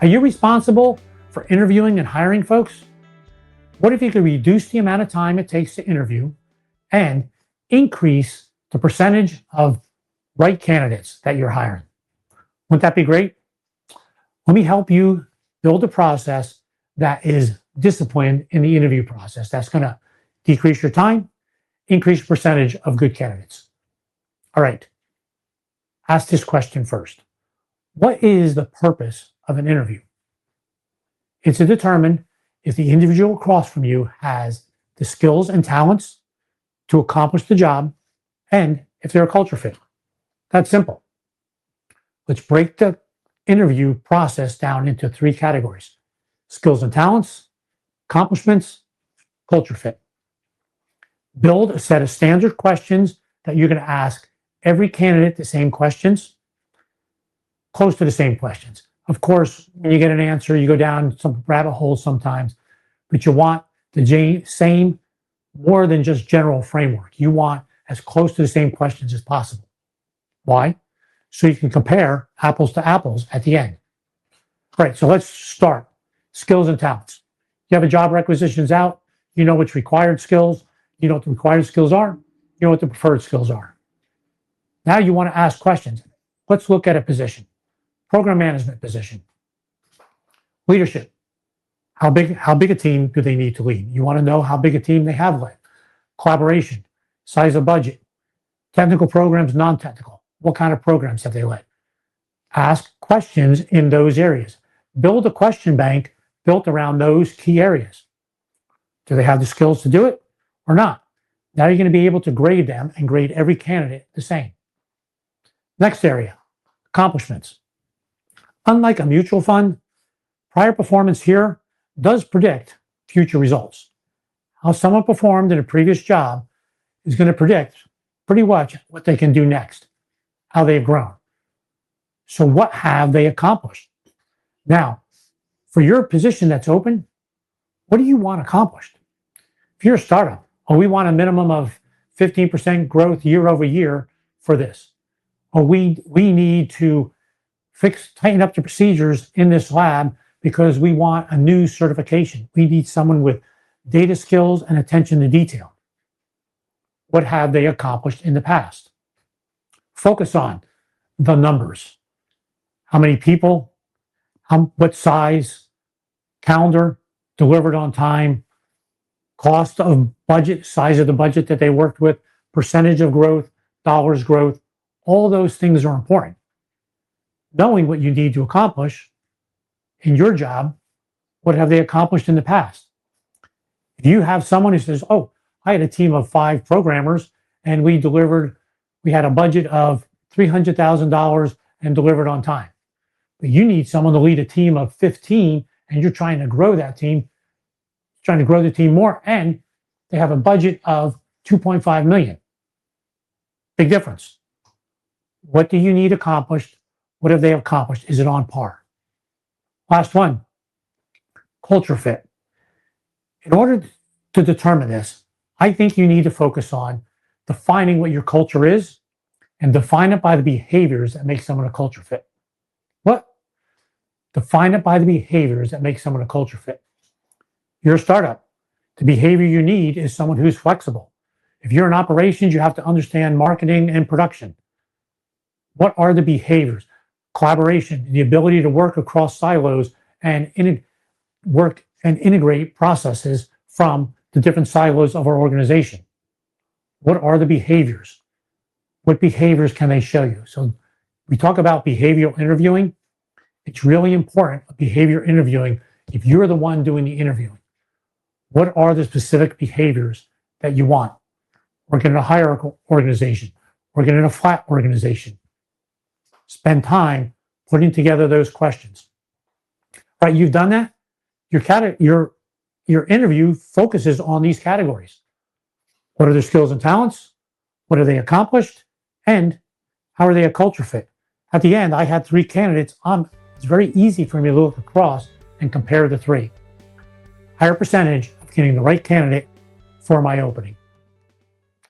Are you responsible for interviewing and hiring folks? What if you could reduce the amount of time it takes to interview and increase the percentage of right candidates that you're hiring? Wouldn't that be great? Let me help you build a process that is disciplined in the interview process. That's going to decrease your time, increase the percentage of good candidates. All right. Ask this question first. What is the purpose of an interview? It's to determine if the individual across from you has the skills and talents to accomplish the job and if they're a culture fit. That's simple. Let's break the interview process down into 3 categories: skills and talents, accomplishments, culture fit. Build a set of standard questions that you're going to ask every candidate the same questions, close to the same questions. Of course, when you get an answer, you go down some rabbit holes sometimes, but you want the same, more than just general framework. You want as close to the same questions as possible. Why? So you can compare apples to apples at the end. All right, so let's start. Skills and talents. You have a job requisitions out. You know which required skills. You know what the required skills are. You know what the preferred skills are. Now you want to ask questions. Let's look at a position. Program management position. Leadership. How big a team do they need to lead? You want to know how big a team they have led. Collaboration. Size of budget. Technical programs, non-technical. What kind of programs have they led? Ask questions in those areas. Build a question bank built around those key areas. Do they have the skills to do it or not? Now you're going to be able to grade them and grade every candidate the same. Next area, accomplishments. Unlike a mutual fund, prior performance here does predict future results. How someone performed in a previous job is going to predict pretty much what they can do next, how they've grown. So what have they accomplished? Now, for your position that's open, what do you want accomplished? If you're a startup, we want a minimum of 15% growth year over year for this. We need to tighten up the procedures in this lab because we want a new certification. We need someone with data skills and attention to detail. What have they accomplished in the past? Focus on the numbers. How many people, what size, calendar, delivered on time, cost of budget, size of the budget that they worked with, percentage of growth, dollars growth. All those things are important. Knowing what you need to accomplish in your job, what have they accomplished in the past? If you have someone who says, oh, I had a team of 5 programmers and we had a budget of $300,000 and delivered on time. But you need someone to lead a team of 15 and you're trying to grow that team, trying to grow the team more, and they have a budget of $2.5 million. Big difference. What do you need accomplished? What have they accomplished? Is it on par? Last one, culture fit. In order to determine this, I think you need to focus on defining what your culture is and define it by the behaviors that make someone a culture fit. What? Define it by the behaviors that make someone a culture fit. You're a startup. The behavior you need is someone who's flexible. If you're in operations, you have to understand marketing and production. What are the behaviors? Collaboration, the ability to work across silos and work and integrate processes from the different silos of our organization. What are the behaviors? What behaviors can they show you? So we talk about behavioral interviewing. It's really important, behavior interviewing, if you're the one doing the interviewing. What are the specific behaviors that you want? Working in a hierarchical organization, working in a flat organization. Spend time putting together those questions. All right, you've done that. Your interview focuses on these categories. What are their skills and talents? What have they accomplished? And how are they a culture fit? At the end, I had 3 candidates. It's very easy for me to look across and compare the 3. Higher percentage of getting the right candidate for my opening.